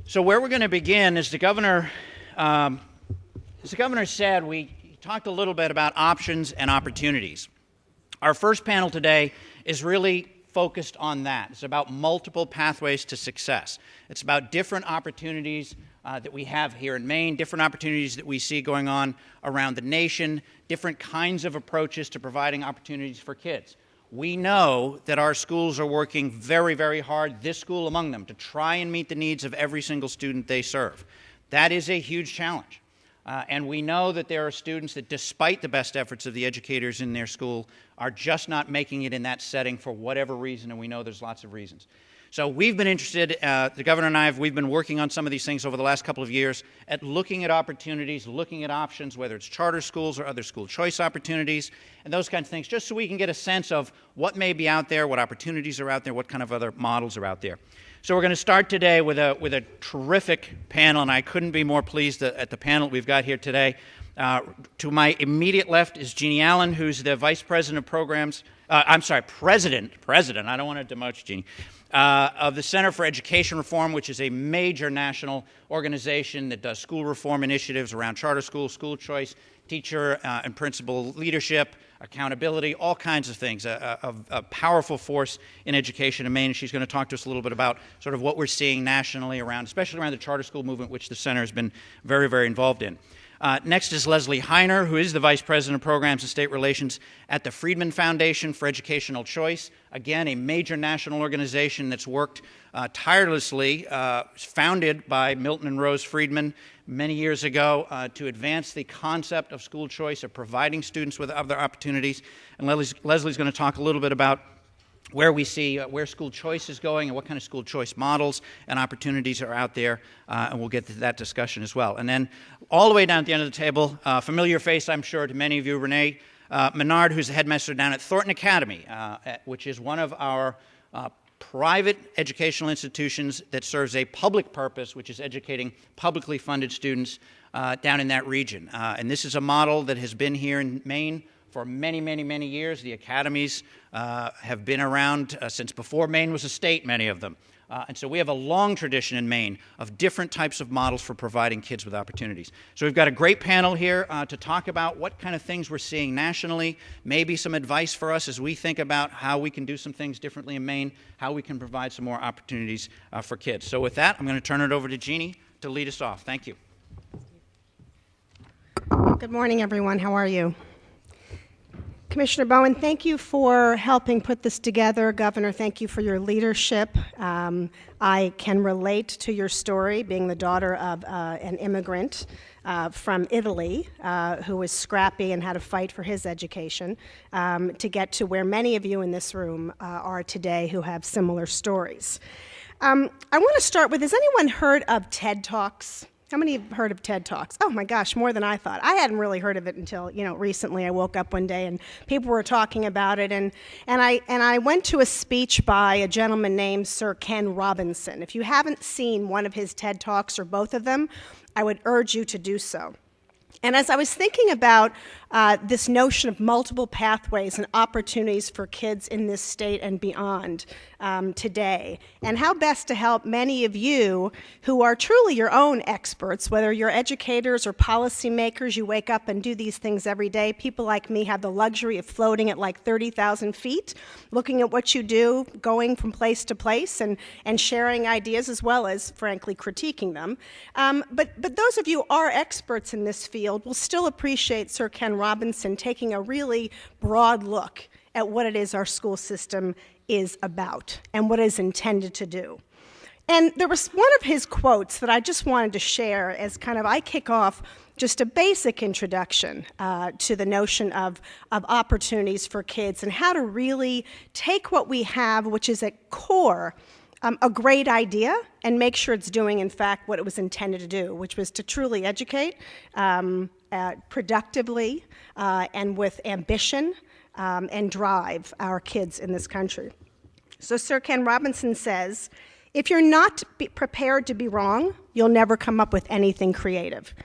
So where we're going to begin is the governor said, we talked a little bit about options and opportunities. Our first panel today is really focused on that. It's about multiple pathways to success. It's about different opportunities that we have here in Maine, different opportunities that we see going on around the nation, different kinds of approaches to providing opportunities for kids. We know that our schools are working very, very hard, this school among them, to try and meet the needs of every single student they serve. That is a huge challenge. And we know that there are students that, despite the best efforts of the educators in their school, are just not making it in that setting for whatever reason, and we know there's lots of reasons. So we've been interested, the governor and I, we've been working on some of these things over the last couple of years at looking at opportunities, looking at options, whether it's charter schools or other school choice opportunities, and those kinds of things, just so we can get a sense of what may be out there, what opportunities are out there, what kind of other models are out there. So we're going to start today with a terrific panel, and I couldn't be more pleased at the panel we've got here today. To my immediate left is Jeannie Allen, who's the Vice President of Programs, President, I don't want to demote you, Jeannie, of the Center for Education Reform, which is a major national organization that does school reform initiatives around charter schools, school choice, teacher and principal leadership, accountability, all kinds of things, a powerful force in education in Maine. She's going to talk to us a little bit about sort of what we're seeing nationally around, especially around the charter school movement, which the center has been very, very involved in. Next is Leslie Heiner, who is the Vice President of Programs and State Relations at the Freedmen Foundation for Educational Choice. Again, a major national organization that's worked tirelessly, founded by Milton and Rose Freedmen many years ago to advance the concept of school choice, of providing students with other opportunities. And Leslie's going to talk a little bit about where we see where school choice is going and what kind of school choice models and opportunities are out there, and we'll get to that discussion as well. And then all the way down at the end of the table, familiar face, I'm sure, to many of you, Renee Menard, who's the headmaster down at Thornton Academy, which is one of our private educational institutions that serves a public purpose, which is educating publicly funded students down in that region. And this is a model that has been here in Maine for many, many, many years. The academies have been around since before Maine was a state, many of them. And so we have a long tradition in Maine of different types of models for providing kids with opportunities. So we've got a great panel here to talk about what kind of things we're seeing nationally, maybe some advice for us as we think about how we can do some things differently in Maine, how we can provide some more opportunities for kids. So with that, I'm going to turn it over to Jeannie to lead us off. Thank you. Good morning, everyone. How are you? Commissioner Bowen, thank you for helping put this together. Governor, thank you for your leadership. I can relate to your story, being the daughter of an immigrant from Italy who was scrappy and had to fight for his education to get to where many of you in this room are today who have similar stories. I want to start with, has anyone heard of TED Talks? How many have heard of TED Talks? Oh my gosh, more than I thought. I hadn't really heard of it until, recently. I woke up one day and people were talking about it, and I went to a speech by a gentleman named Sir Ken Robinson. If you haven't seen one of his TED Talks or both of them, I would urge you to do so. And as I was thinking about this notion of multiple pathways and opportunities for kids in this state and beyond today, and how best to help many of you who are truly your own experts, whether you're educators or policymakers, you wake up and do these things every day. People like me have the luxury of floating at like 30,000 feet, looking at what you do, going from place to place, and sharing ideas as well as, frankly, critiquing them. But those of you who are experts in this field will still appreciate Sir Ken Robinson taking a really broad look at what it is our school system is about and what it is intended to do. And there was one of his quotes that I just wanted to share as kind of, I kick off just a basic introduction to the notion of opportunities for kids and how to really take what we have, which is at core a great idea, and make sure it's doing, in fact, what it was intended to do, which was to truly educate productively and with ambition and drive our kids in this country. So Sir Ken Robinson says, if you're not prepared to be wrong, you'll never come up with anything creative.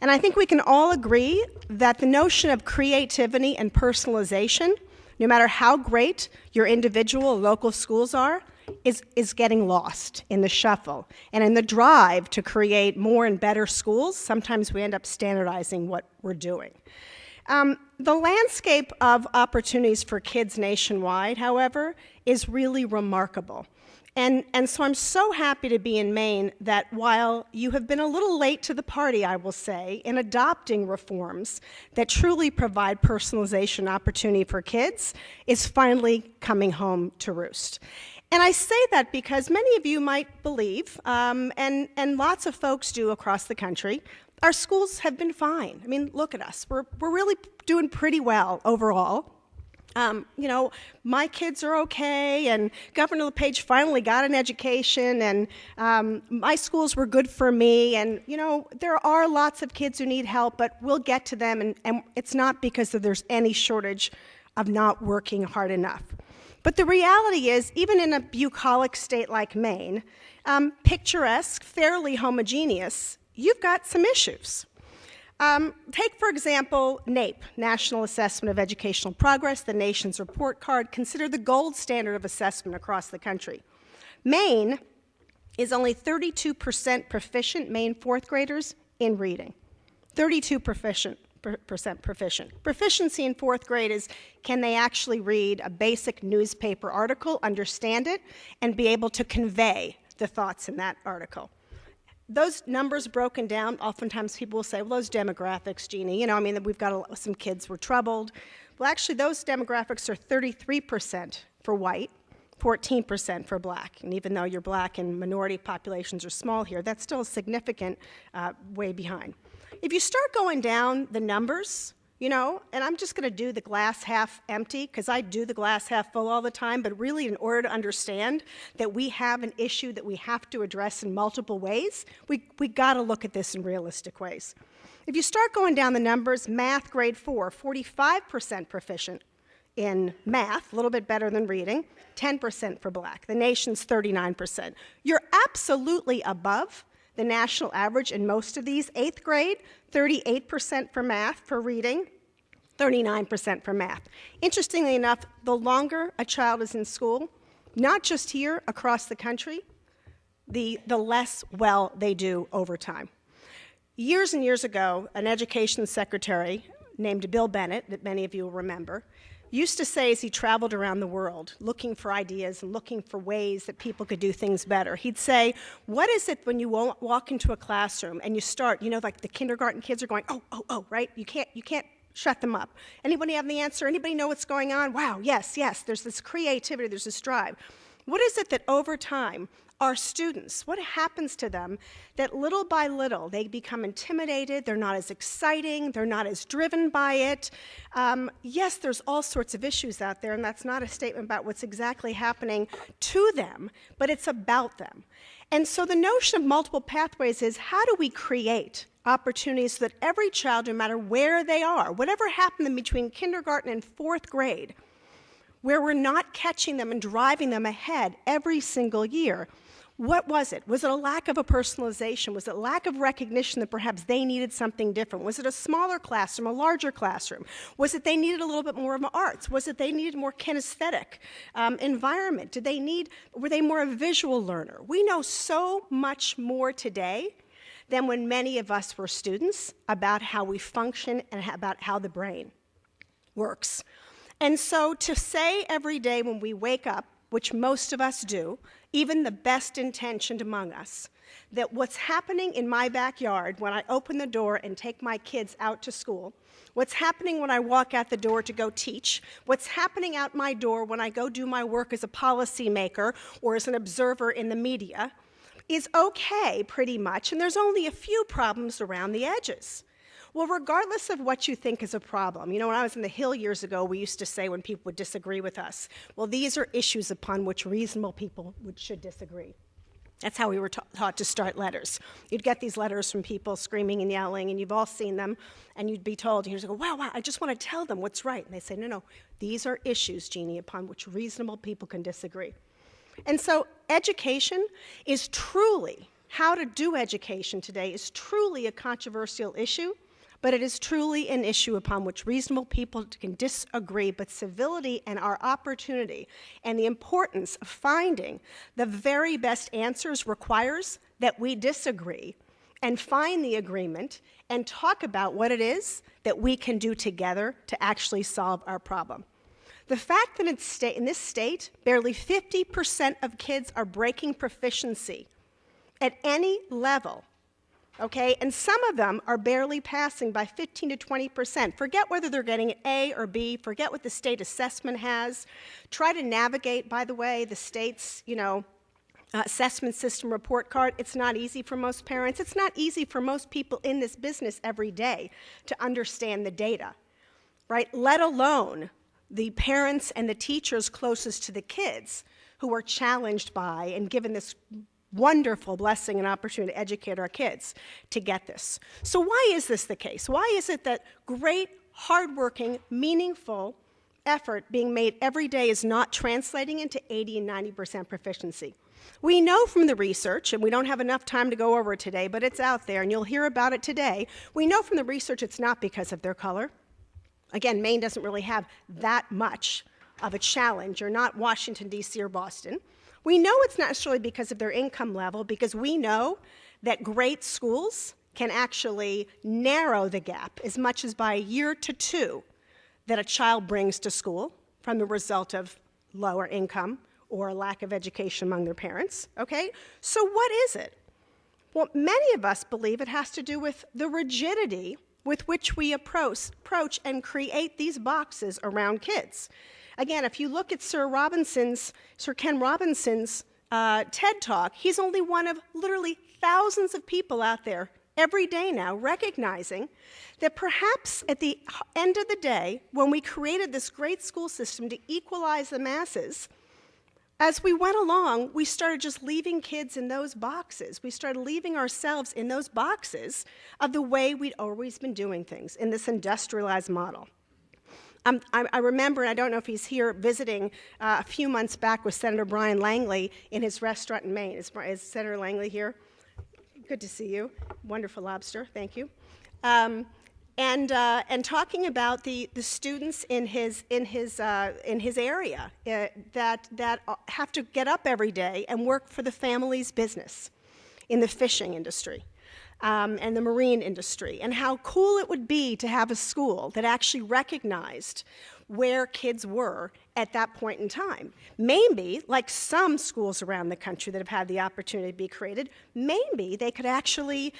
And I think we can all agree that the notion of creativity and personalization, no matter how great your individual or local schools are, is getting lost in the shuffle. And in the drive to create more and better schools, sometimes we end up standardizing what we're doing. The landscape of opportunities for kids nationwide, however, is really remarkable. And so I'm so happy to be in Maine that while you have been a little late to the party, I will say, in adopting reforms that truly provide personalization opportunity for kids, is finally coming home to roost. And I say that because many of you might believe, and lots of folks do across the country, our schools have been fine. I mean, look at us. We're really doing pretty well overall. You know, my kids are okay, and Governor LePage finally got an education, and my schools were good for me, and, you know, there are lots of kids who need help, but we'll get to them, and it's not because there's any shortage of not working hard enough. But the reality is, even in a bucolic state like Maine, picturesque, fairly homogeneous, you've got some issues. Take, for example, NAEP, National Assessment of Educational Progress, the nation's report card, considered the gold standard of assessment across the country. Maine is only 32% proficient, Maine fourth graders, in reading. 32% proficient. Proficiency in fourth grade is, can they actually read a basic newspaper article, understand it, and be able to convey the thoughts in that article? Those numbers broken down, oftentimes people will say, well, those demographics, Jeannie, you know, I mean, we've got some kids were troubled. Well, actually, those demographics are 33% for white, 14% for black. And even though you're black and minority populations are small here, that's still a significant way behind. If you start going down the numbers, you know, and I'm just going to do the glass half empty, because I do the glass half full all the time, but really in order to understand that we have an issue that we have to address in multiple ways, we got to look at this in realistic ways. If you start going down the numbers, math grade 4, 45% proficient in math, a little bit better than reading, 10% for black. The nation's 39%. You're absolutely above the national average in most of these. 8th grade, 38% for math, for reading, 39% for math. Interestingly enough, the longer a child is in school, not just here, across the country, the less well they do over time. Years and years ago, an education secretary named Bill Bennett, that many of you will remember, used to say as he traveled around the world looking for ideas and looking for ways that people could do things better, he'd say, what is it when you walk into a classroom and you start, you know, like the kindergarten kids are going, oh, right? You can't shut them up. Anybody have the answer? Anybody know what's going on? Wow, yes, there's this creativity, there's this drive. What is it that over time, our students, what happens to them that little by little they become intimidated, they're not as exciting, they're not as driven by it? Yes, there's all sorts of issues out there, and that's not a statement about what's exactly happening to them, but it's about them. And so the notion of multiple pathways is, how do we create opportunities so that every child, no matter where they are, whatever happened in between kindergarten and 4th grade, where we're not catching them and driving them ahead every single year, what was it? Was it a lack of a personalization? Was it lack of recognition that perhaps they needed something different? Was it a smaller classroom, a larger classroom? Was it they needed a little bit more of arts? Was it they needed more kinesthetic environment? Were they more a visual learner? We know so much more today than when many of us were students about how we function and about how the brain works. And so to say every day when we wake up, which most of us do, even the best intentioned among us, that what's happening in my backyard when I open the door and take my kids out to school, what's happening when I walk out the door to go teach, what's happening out my door when I go do my work as a policymaker or as an observer in the media, is okay pretty much, and there's only a few problems around the edges. Well, regardless of what you think is a problem, you know, when I was in the Hill years ago, we used to say when people would disagree with us, well, these are issues upon which reasonable people should disagree. That's how we were taught to start letters. You'd get these letters from people screaming and yelling, and you've all seen them, and you'd be told, you'd go, wow, I just want to tell them what's right. And they say, no, these are issues, Jeannie, upon which reasonable people can disagree. And so education is truly, how to do education today is truly a controversial issue, but it is truly an issue upon which reasonable people can disagree, but civility and our opportunity and the importance of finding the very best answers requires that we disagree and find the agreement and talk about what it is that we can do together to actually solve our problem. The fact that in this state, barely 50% of kids are breaking proficiency at any level, okay? And some of them are barely passing by 15 to 20%. Forget whether they're getting an A or B, forget what the state assessment has. Try to navigate, by the way, the state's, assessment system report card. It's not easy for most parents. It's not easy for most people in this business every day to understand the data, right? Let alone the parents and the teachers closest to the kids who are challenged by and given this wonderful blessing and opportunity to educate our kids to get this. So why is this the case? Why is it that great, hardworking, meaningful effort being made every day is not translating into 80 and 90% proficiency? We know from the research, and we don't have enough time to go over it today, but it's out there, and you'll hear about it today. We know from the research it's not because of their color. Again, Maine doesn't really have that much of a challenge, or not Washington, D.C. or Boston. We know it's not necessarily because of their income level, because we know that great schools can actually narrow the gap as much as by a year to 2 that a child brings to school from the result of lower income or a lack of education among their parents, okay? So what is it? Well, many of us believe it has to do with the rigidity with which we approach and create these boxes around kids. Again, if you look at Sir Ken Robinson's TED Talk, he's only one of literally thousands of people out there every day now recognizing that perhaps at the end of the day, when we created this great school system to equalize the masses, as we went along, we started just leaving kids in those boxes. We started leaving ourselves in those boxes of the way we'd always been doing things in this industrialized model. I remember, and I don't know if he's here visiting, a few months back with Senator Brian Langley in his restaurant in Maine. Is Senator Langley here? Good to see you. Wonderful lobster, thank you. And talking about the students in his area that have to get up every day and work for the family's business in the fishing industry and the marine industry, and how cool it would be to have a school that actually recognized where kids were at that point in time. Maybe, like some schools around the country that have had the opportunity to be created, maybe they could actually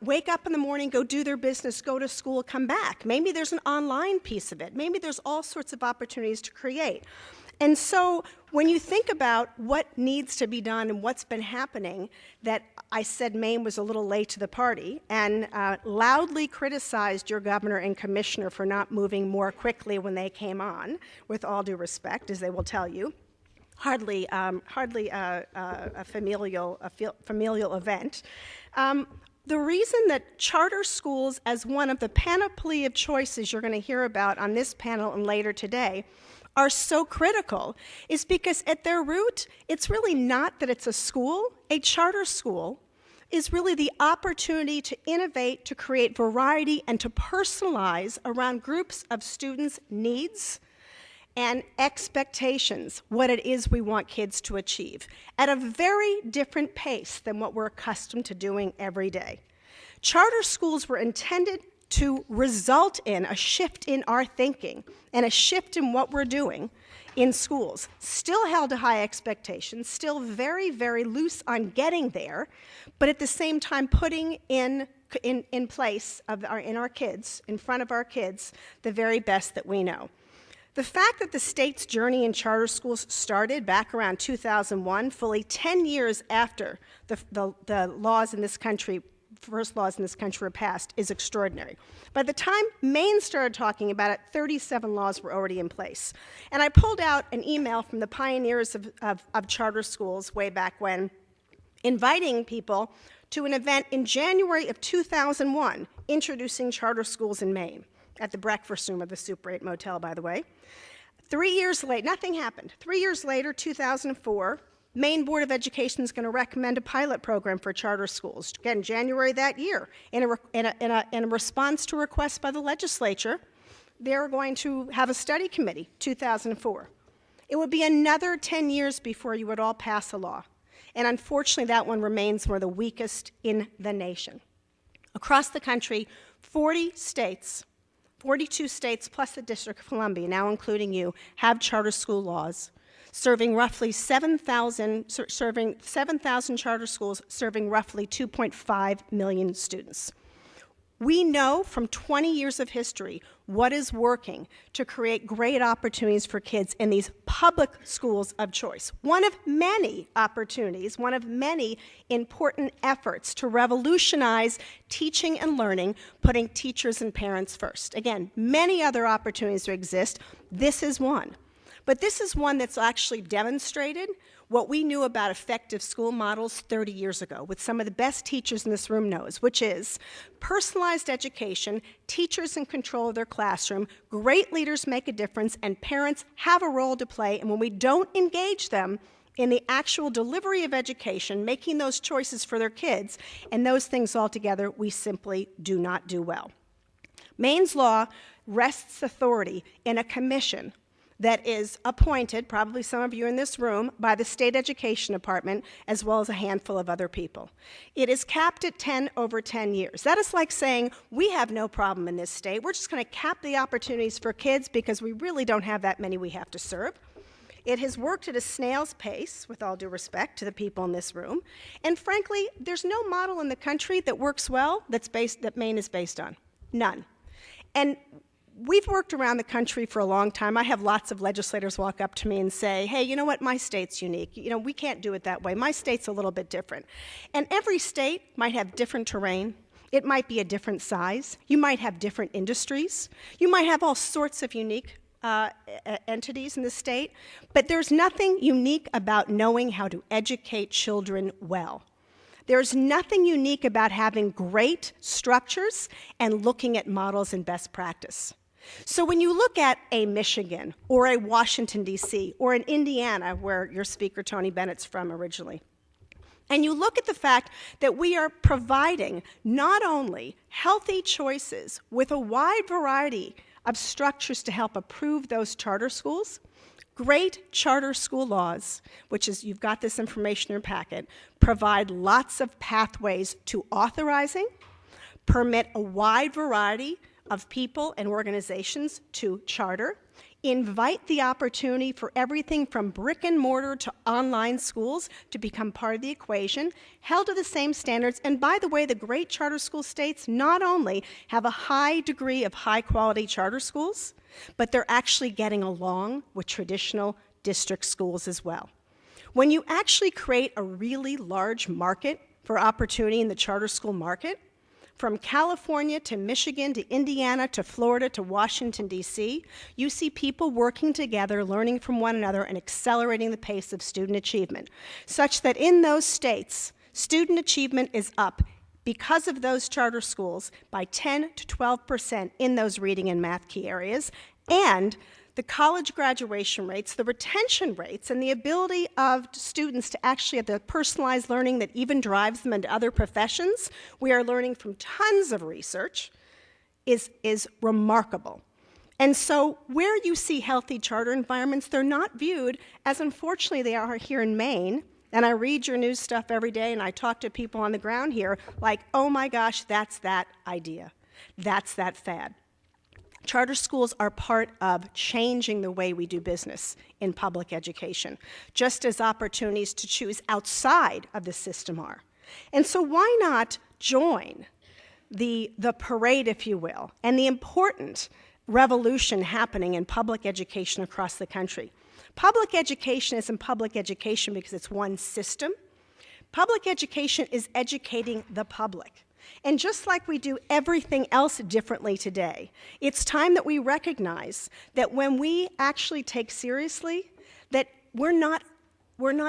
wake up in the morning, go do their business, go to school, come back. Maybe there's an online piece of it. Maybe there's all sorts of opportunities to create. And so when you think about what needs to be done and what's been happening, that I said Maine was a little late to the party and loudly criticized your governor and commissioner for not moving more quickly when they came on, with all due respect, as they will tell you. Hardly a familial event. The reason that charter schools, as one of the panoply of choices you're going to hear about on this panel and later today, are so critical is because at their root, it's really not that it's a school. A charter school is really the opportunity to innovate, to create variety, and to personalize around groups of students' needs and expectations, what it is we want kids to achieve, at a very different pace than what we're accustomed to doing every day. Charter schools were intended to result in a shift in our thinking and a shift in what we're doing in schools. Still held to high expectations, still very, very loose on getting there, but at the same time putting in place in our kids, in front of our kids, the very best that we know. The fact that the state's journey in charter schools started back around 2001, fully 10 years after the laws in this country, first laws in this country were passed, is extraordinary. By the time Maine started talking about it, 37 laws were already in place. And I pulled out an email from the pioneers of charter schools way back when, inviting people to an event in January of 2001, introducing charter schools in Maine, at the breakfast room of the Super 8 Motel, by the way. 3 years later, nothing happened. 3 years later, 2004, Maine Board of Education is going to recommend a pilot program for charter schools, again, January that year. In a response to a request by the legislature, they're going to have a study committee, 2004. It would be another 10 years before you would all pass a law. And unfortunately, that one remains one of the weakest in the nation. Across the country, 40 states, 42 states plus the District of Columbia, now including you, have charter school laws, serving roughly 7,000 charter schools, serving roughly 2.5 million students. We know from 20 years of history what is working to create great opportunities for kids in these public schools of choice. One of many opportunities, one of many important efforts to revolutionize teaching and learning, putting teachers and parents first. Again, many other opportunities exist. This is one. But this is one that's actually demonstrated what we knew about effective school models 30 years ago, with some of the best teachers in this room knows, which is personalized education, teachers in control of their classroom, great leaders make a difference, and parents have a role to play. And when we don't engage them in the actual delivery of education, making those choices for their kids, and those things all together, we simply do not do well. Maine's law rests authority in a commission that is appointed, probably some of you in this room, by the State Education Department, as well as a handful of other people. It is capped at 10 over 10 years. That is like saying, we have no problem in this state. We're just going to cap the opportunities for kids because we really don't have that many we have to serve. It has worked at a snail's pace, with all due respect to the people in this room. And frankly, there's no model in the country that works well that Maine is based on. None. And we've worked around the country for a long time. I have lots of legislators walk up to me and say, hey, you know what, my state's unique. You know, we can't do it that way. My state's a little bit different. And every state might have different terrain. It might be a different size. You might have different industries. You might have all sorts of unique entities in the state. But there's nothing unique about knowing how to educate children well. There's nothing unique about having great structures and looking at models and best practice. So when you look at a Michigan or a Washington, D.C., or an Indiana, where your speaker, Tony Bennett's from originally, and you look at the fact that we are providing not only healthy choices with a wide variety of structures to help approve those charter schools, great charter school laws, which is, you've got this information in your packet, provide lots of pathways to authorizing, permit a wide variety of people and organizations to charter, invite the opportunity for everything from brick and mortar to online schools to become part of the equation, held to the same standards. And by the way, the great charter school states not only have a high degree of high quality charter schools, but they're actually getting along with traditional district schools as well. When you actually create a really large market for opportunity in the charter school market, from California to Michigan to Indiana to Florida to Washington, D.C., you see people working together, learning from one another, and accelerating the pace of student achievement, such that in those states, student achievement is up because of those charter schools by 10 to 12% in those reading and math key areas, and the college graduation rates, the retention rates, and the ability of students to actually have the personalized learning that even drives them into other professions, we are learning from tons of research, is remarkable. And so where you see healthy charter environments, they're not viewed as, unfortunately, they are here in Maine. And I read your news stuff every day, and I talk to people on the ground here like, oh my gosh, that's that idea. That's that fad. Charter schools are part of changing the way we do business in public education, just as opportunities to choose outside of the system are. And so why not join the parade, if you will, and the important revolution happening in public education across the country? Public education isn't public education because it's one system. Public education is educating the public. And just like we do everything else differently today, it's time that we recognize that when we actually take seriously that we're not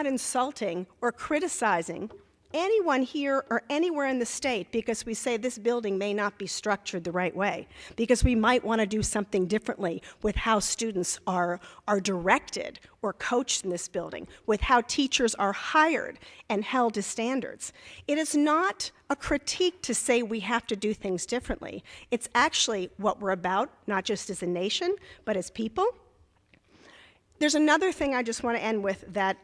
insulting or criticizing anyone here or anywhere in the state because we say this building may not be structured the right way, because we might want to do something differently with how students are directed or coached in this building, with how teachers are hired and held to standards. It is not a critique to say we have to do things differently. It's actually what we're about, not just as a nation, but as people. There's another thing I just want to end with that,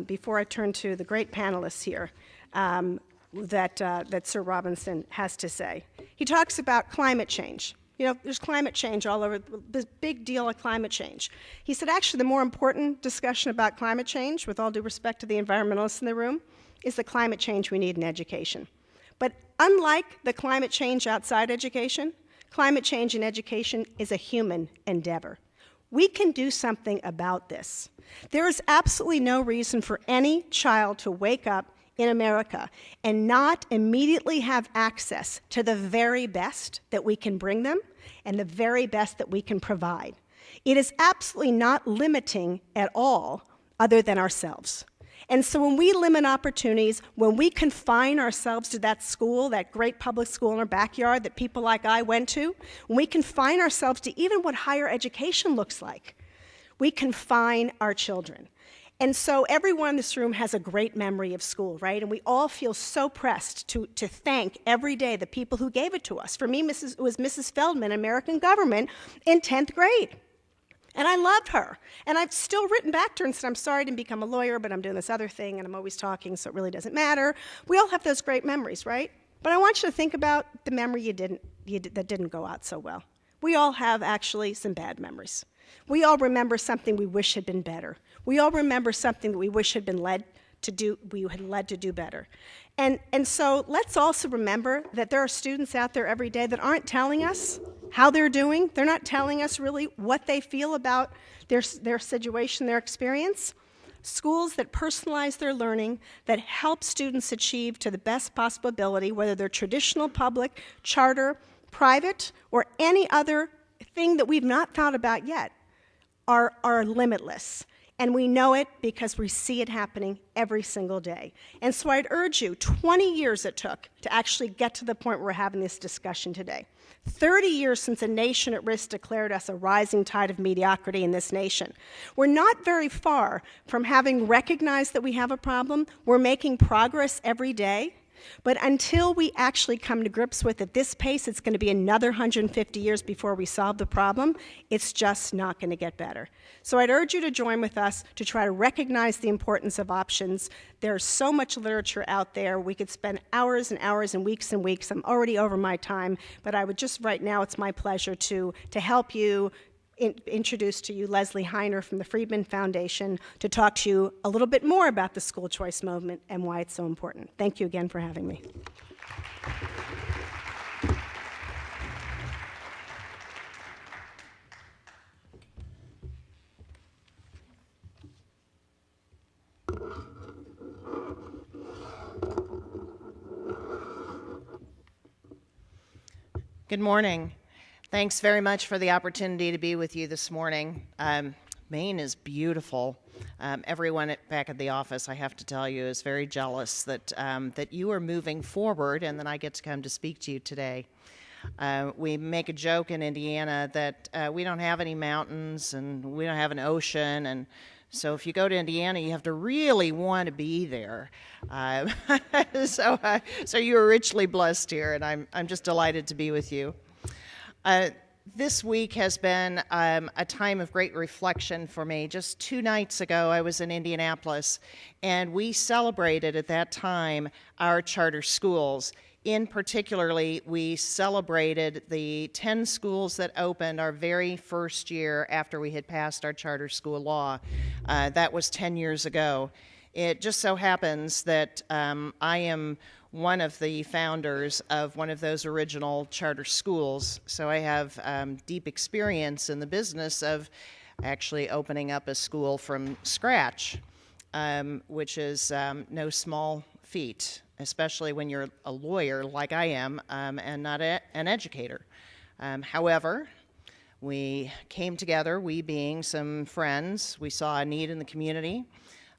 before I turn to the great panelists here, that Sir Robinson has to say. He talks about climate change. You know, there's climate change all over, this big deal of climate change. He said, actually, the more important discussion about climate change, with all due respect to the environmentalists in the room, is the climate change we need in education. But unlike the climate change outside education, climate change in education is a human endeavor. We can do something about this. There is absolutely no reason for any child to wake up in America and not immediately have access to the very best that we can bring them and the very best that we can provide. It is absolutely not limiting at all other than ourselves. And so when we limit opportunities, when we confine ourselves to that school, that great public school in our backyard that people like I went to, when we confine ourselves to even what higher education looks like, we confine our children. And so everyone in this room has a great memory of school, right? And we all feel so pressed to thank every day the people who gave it to us. For me, it was Mrs. Feldman, American government, in 10th grade. And I loved her. And I've still written back to her and said, I'm sorry I didn't become a lawyer, but I'm doing this other thing, and I'm always talking, so it really doesn't matter. We all have those great memories, right? But I want you to think about the memory that didn't go out so well. We all have, actually, some bad memories. We all remember something we wish had been better. We all remember something that we wish had been led to do better. And so let's also remember that there are students out there every day that aren't telling us how they're doing. They're not telling us really what they feel about their situation, their experience. Schools that personalize their learning, that help students achieve to the best possible ability, whether they're traditional, public, charter, private, or any other thing that we've not thought about yet, are limitless. And we know it because we see it happening every single day. And so I'd urge you, 20 years it took to actually get to the point where we're having this discussion today. 30 years since a nation at risk declared us a rising tide of mediocrity in this nation. We're not very far from having recognized that we have a problem. We're making progress every day. But until we actually come to grips with at this pace, it's going to be another 150 years before we solve the problem. It's just not going to get better. So I'd urge you to join with us to try to recognize the importance of options. There's so much literature out there. We could spend hours and hours and weeks. I'm already over my time, but I would just right now, it's my pleasure to help you introduce to you Leslie Heiner from the Freedmen Foundation to talk to you a little bit more about the school choice movement and why it's so important. Thank you again for having me. Good morning. Thanks very much for the opportunity to be with you this morning. Maine is beautiful. Everyone back at the office, I have to tell you, is very jealous that you are moving forward and that I get to come to speak to you today. We make a joke in Indiana that we don't have any mountains and we don't have an ocean, and so if you go to Indiana, you have to really want to be there. So you are richly blessed here, and I'm just delighted to be with you. This week has been a time of great reflection for me. Just 2 nights ago, I was in Indianapolis, and we celebrated at that time our charter schools. In particularly, we celebrated the 10 schools that opened our very first year after we had passed our charter school law. That was 10 years ago. It just so happens that I am one of the founders of one of those original charter schools, so I have deep experience in the business of actually opening up a school from scratch, which is no small feat, especially when you're a lawyer like I am and not an educator. However, we came together, we being some friends, we saw a need in the community.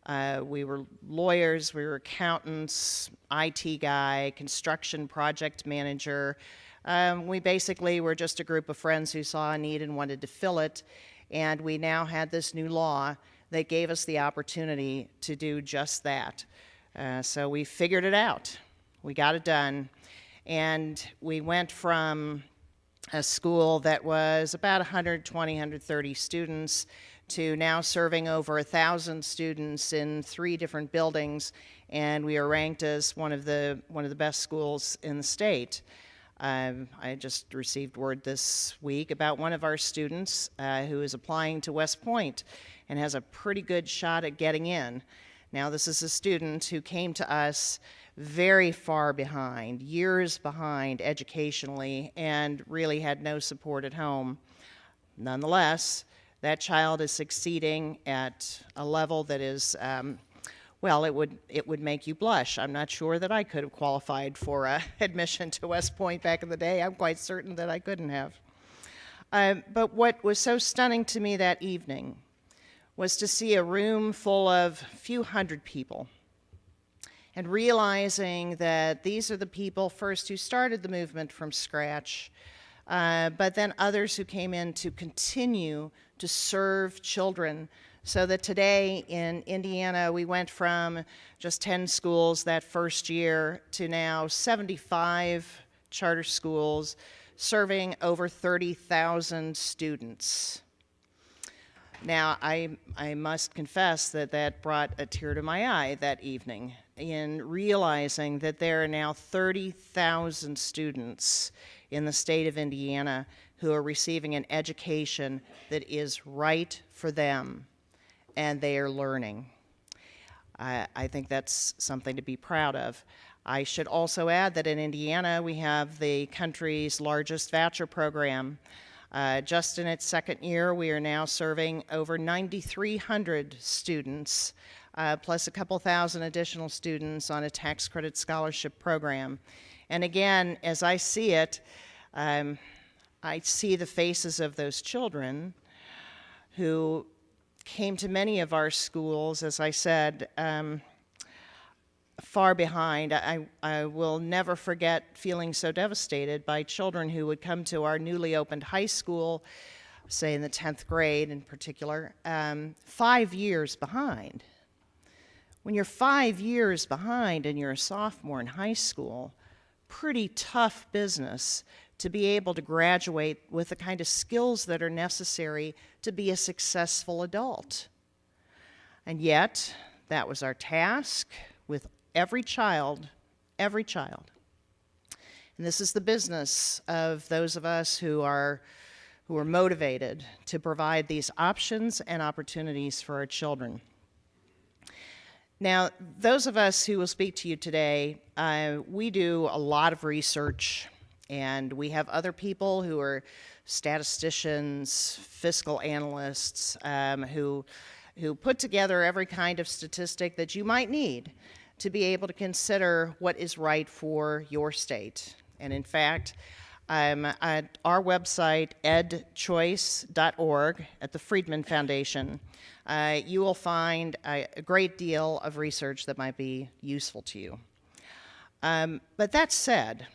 We were lawyers, we were accountants, IT guy, construction project manager. We basically were just a group of friends who saw a need and wanted to fill it, and we now had this new law that gave us the opportunity to do just that. So we figured it out. We got it done, and we went from a school that was about 120, 130 students to now serving over 1,000 students in 3 different buildings, and we are ranked as one of the best schools in the state. I just received word this week about one of our students who is applying to West Point and has a pretty good shot at getting in. Now, this is a student who came to us very far behind, years behind educationally, and really had no support at home. Nonetheless, that child is succeeding at a level that is, well, it would make you blush. I'm not sure that I could have qualified for admission to West Point back in the day. I'm quite certain that I couldn't have. But what was so stunning to me that evening was to see a room full of a few hundred people and realizing that these are the people first who started the movement from scratch, but then others who came in to continue to serve children, so that today in Indiana we went from just 10 schools that first year to now 75 charter schools serving over 30,000 students. Now, I must confess that brought a tear to my eye that evening in realizing that there are now 30,000 students in the state of Indiana who are receiving an education that is right for them, and they are learning. I think that's something to be proud of. I should also add that in Indiana we have the country's largest bachelor program. Just in its second year, we are now serving over 9,300 students, plus a couple thousand additional students on a tax credit scholarship program. And again, as I see it, I see the faces of those children who came to many of our schools, as I said, far behind. I will never forget feeling so devastated by children who would come to our newly opened high school, say in the 10th grade in particular, 5 years behind. When you're 5 years behind and you're a sophomore in high school, pretty tough business to be able to graduate with the kind of skills that are necessary to be a successful adult. And yet, that was our task with every child. And this is the business of those of us who are motivated to provide these options and opportunities for our children. Now, those of us who will speak to you today, we do a lot of research, and we have other people who are statisticians, fiscal analysts, who put together every kind of statistic that you might need to be able to consider what is right for your state. And in fact, at our website, edchoice.org, at the Freedmen Foundation, you will find a great deal of research that might be useful to you. But that said,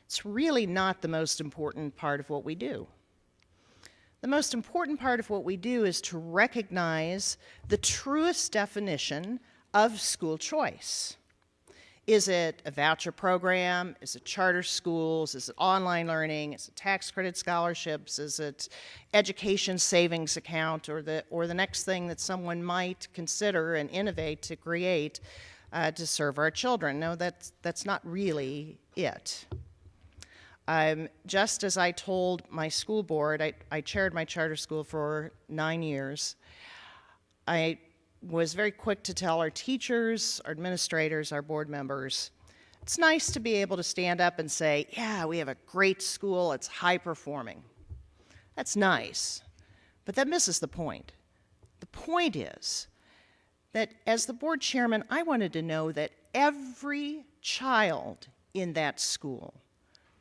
it's really not the most important part of what we do. The most important part of what we do is to recognize the truest definition of school choice. Is it a voucher program? Is it charter schools? Is it online learning? Is it tax credit scholarships? Is it education savings account, or the next thing that someone might consider and innovate to create to serve our children? No, that's not really it. Just as I told my school board, I chaired my charter school for 9 years. I was very quick to tell our teachers, our administrators, our board members, it's nice to be able to stand up and say, yeah, we have a great school, it's high performing. That's nice, but that misses the point. The point is that as the board chairman, I wanted to know that every child in that school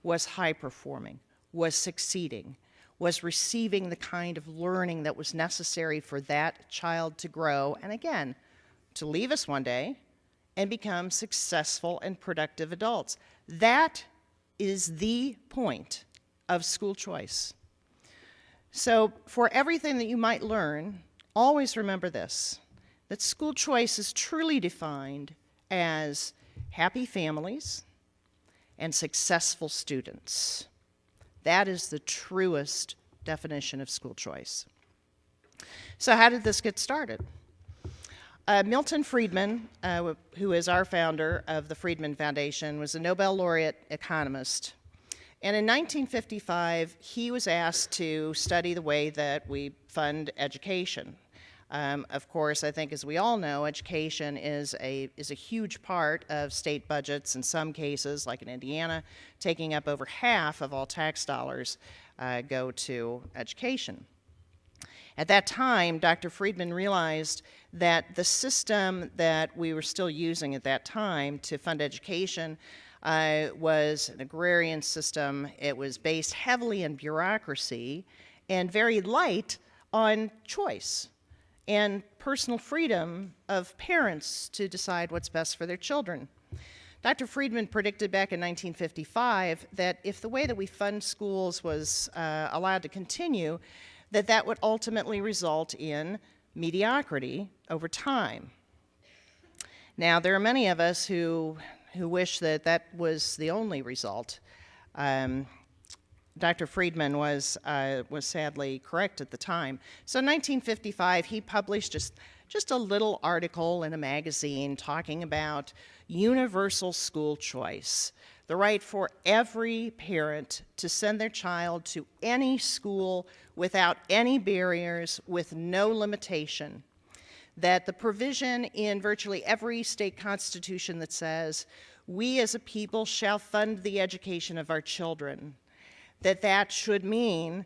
was high performing, was succeeding, was receiving the kind of learning that was necessary for that child to grow, and again, to leave us one day and become successful and productive adults. That is the point of school choice. So for everything that you might learn, always remember this, that school choice is truly defined as happy families and successful students. That is the truest definition of school choice. So how did this get started? Milton Freedmen, who is our founder of the Freedmen Foundation, was a Nobel laureate economist. And in 1955, he was asked to study the way that we fund education. Of course, I think as we all know, education is a huge part of state budgets, in some cases, like in Indiana, taking up over half of all tax dollars go to education. At that time, Dr. Freedman realized that the system that we were still using at that time to fund education was an agrarian system. It was based heavily in bureaucracy and very light on choice and personal freedom of parents to decide what's best for their children. Dr. Freedman predicted back in 1955 that if the way that we fund schools was allowed to continue, that would ultimately result in mediocrity over time. Now, there are many of us who wish that was the only result. Dr. Freedman was sadly correct at the time. So in 1955, he published just a little article in a magazine talking about universal school choice, the right for every parent to send their child to any school without any barriers, with no limitation. That the provision in virtually every state constitution that says, we as a people shall fund the education of our children, that should mean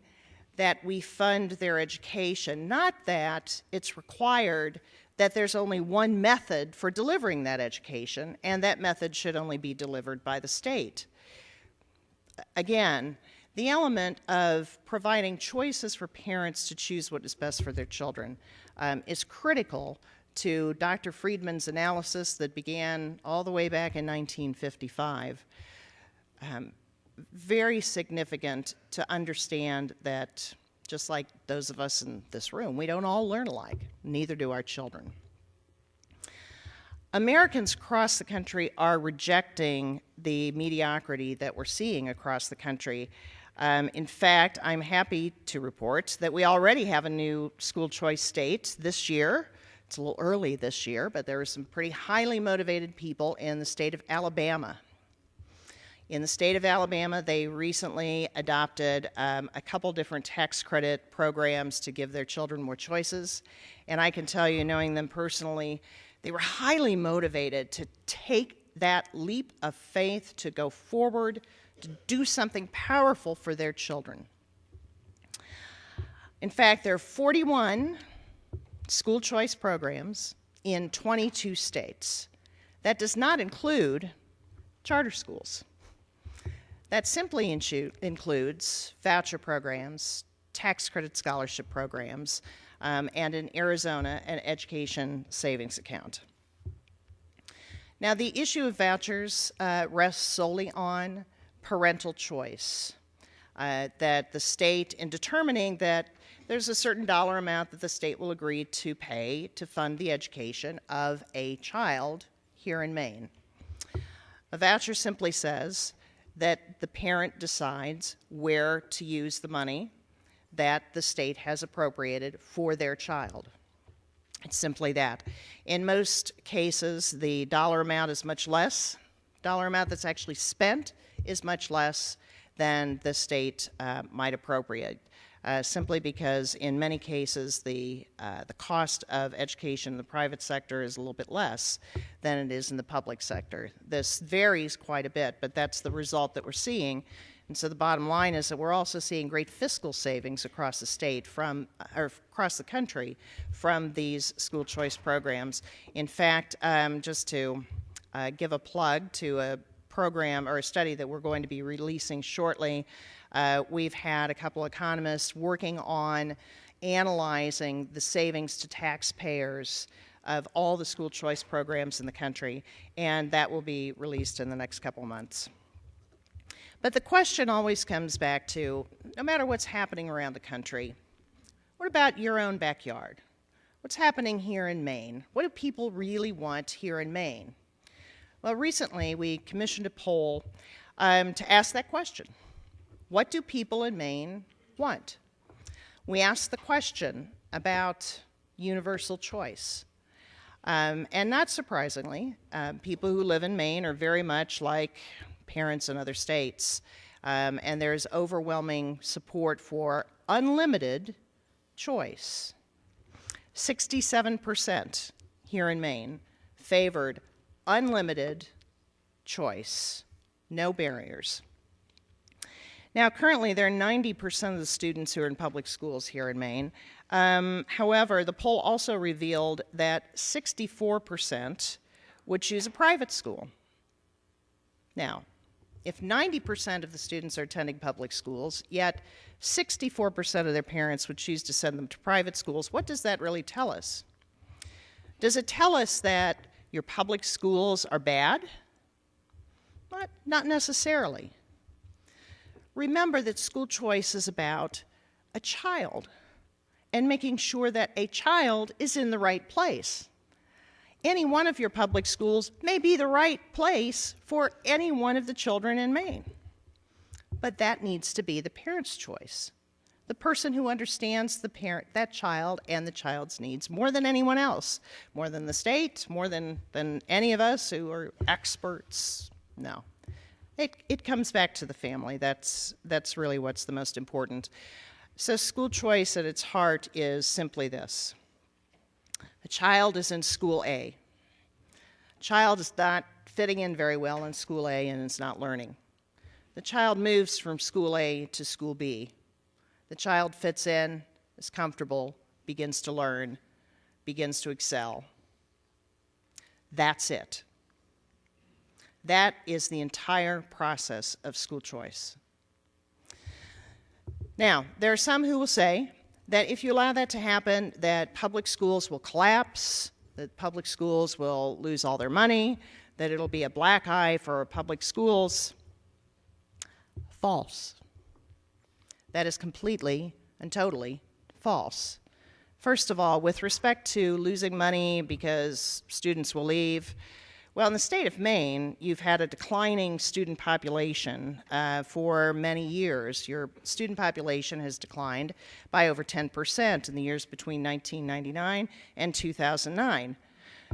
that we fund their education, not that it's required that there's only one method for delivering that education, and that method should only be delivered by the state. Again, the element of providing choices for parents to choose what is best for their children is critical to Dr. Freedman's analysis that began all the way back in 1955. Very significant to understand that, just like those of us in this room, we don't all learn alike, neither do our children. Americans across the country are rejecting the mediocrity that we're seeing across the country. In fact, I'm happy to report that we already have a new school choice state this year. It's a little early this year, but there are some pretty highly motivated people in the state of Alabama. In the state of Alabama, they recently adopted a couple different tax credit programs to give their children more choices. And I can tell you, knowing them personally, they were highly motivated to take that leap of faith, to go forward, to do something powerful for their children. In fact, there are 41 school choice programs in 22 states. That does not include charter schools. That simply includes voucher programs, tax credit scholarship programs, and in Arizona, an education savings account. Now, the issue of vouchers rests solely on parental choice, that the state, in determining that there's a certain dollar amount that the state will agree to pay to fund the education of a child here in Maine. A voucher simply says that the parent decides where to use the money that the state has appropriated for their child. It's simply that. In most cases, the dollar amount is much less. Dollar amount that's actually spent is much less than the state might appropriate, simply because in many cases the cost of education in the private sector is a little bit less than it is in the public sector. This varies quite a bit, but that's the result that we're seeing. And so the bottom line is that we're also seeing great fiscal savings across the state or across the country from these school choice programs. In fact, just to give a plug to a program or a study that we're going to be releasing shortly, we've had a couple economists working on analyzing the savings to taxpayers of all the school choice programs in the country, and that will be released in the next couple months. But the question always comes back to, no matter what's happening around the country, what about your own backyard? What's happening here in Maine? What do people really want here in Maine? Well, recently we commissioned a poll to ask that question. What do people in Maine want? We asked the question about universal choice. And not surprisingly, people who live in Maine are very much like parents in other states. And there's overwhelming support for unlimited choice. 67% here in Maine favored unlimited choice, no barriers. Now, currently, there are 90% of the students who are in public schools here in Maine. However, the poll also revealed that 64% would choose a private school. Now, if 90% of the students are attending public schools, yet 64% of their parents would choose to send them to private schools, what does that really tell us? Does it tell us that your public schools are bad? Not necessarily. Remember that school choice is about a child and making sure that a child is in the right place. Any one of your public schools may be the right place for any one of the children in Maine. But that needs to be the parent's choice. The person who understands that child and the child's needs more than anyone else, more than the state, more than any of us who are experts. No. It comes back to the family. That's really what's the most important. So school choice at its heart is simply this. A child is in school A. A child is not fitting in very well in school A and is not learning. The child moves from school A to school B. The child fits in, is comfortable, begins to learn, begins to excel. That's it. That is the entire process of school choice. Now, there are some who will say that if you allow that to happen, that public schools will collapse, that public schools will lose all their money, that it'll be a black eye for public schools. False. That is completely and totally false. First of all, with respect to losing money because students will leave, well, in the state of Maine, you've had a declining student population for many years. Your student population has declined by over 10% in the years between 1999 and 2009.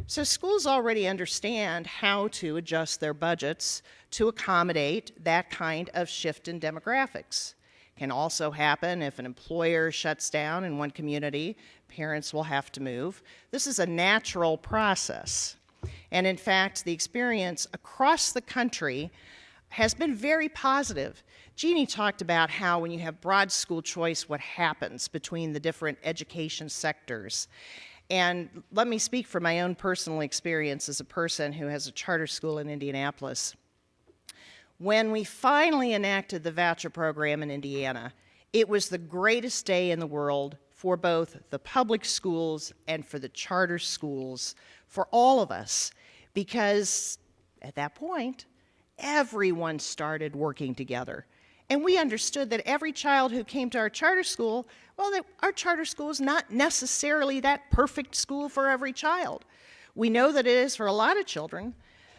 So schools already understand how to adjust their budgets to accommodate that kind of shift in demographics. Can also happen if an employer shuts down in one community, parents will have to move. This is a natural process. And in fact, the experience across the country has been very positive. Jeannie talked about how when you have broad school choice, what happens between the different education sectors. And let me speak from my own personal experience as a person who has a charter school in Indianapolis. When we finally enacted the voucher program in Indiana, it was the greatest day in the world for both the public schools and for the charter schools, for all of us, because at that point, everyone started working together. And we understood that every child who came to our charter school, well, our charter school is not necessarily that perfect school for every child. We know that it is for a lot of children,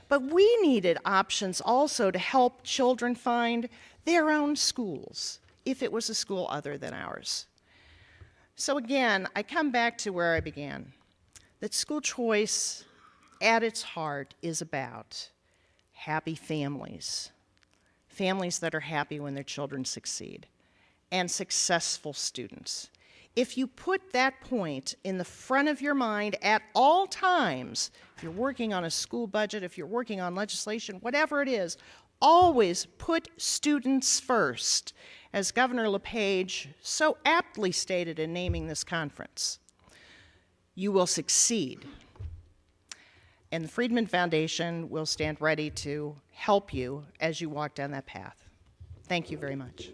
but we needed options also to help children find their own schools, if it was a school other than ours. So again, I come back to where I began, that school choice at its heart is about happy families, families that are happy when their children succeed, and successful students. If you put that point in the front of your mind at all times, if you're working on a school budget, if you're working on legislation, whatever it is, always put students first, as Governor LePage so aptly stated in naming this conference. You will succeed. And the Freedmen Foundation will stand ready to help you as you walk down that path. Thank you very much.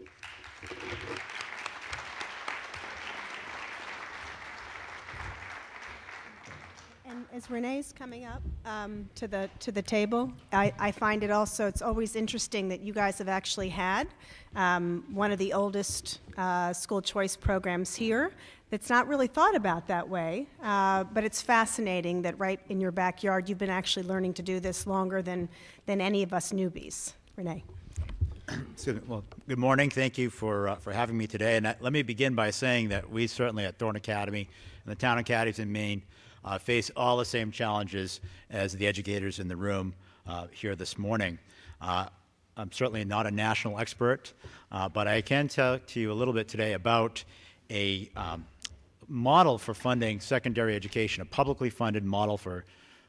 As Renee's coming up to the table, I find it also, it's always interesting that you guys have actually had one of the oldest school choice programs here that's not really thought about that way, but it's fascinating that right in your backyard you've been actually learning to do this longer than any of us newbies. Renee. Excuse me. Well, good morning. Thank you for having me today. And let me begin by saying that we certainly at Thorne Academy and the town academies in Maine face all the same challenges as the educators in the room here this morning. I'm certainly not a national expert, but I can tell to you a little bit today about a model for funding secondary education, a publicly funded model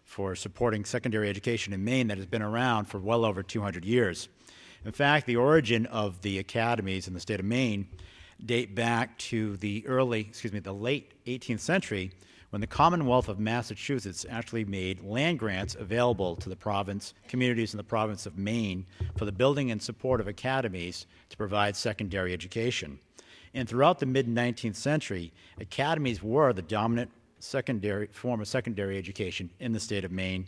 for supporting secondary education in Maine that has been around for well over 200 years. In fact, the origin of the academies in the state of Maine date back to the late 18th century, when the Commonwealth of Massachusetts actually made land grants available to the province, communities in the province of Maine for the building and support of academies to provide secondary education. And throughout the mid-19th century, academies were the dominant form of secondary education in the state of Maine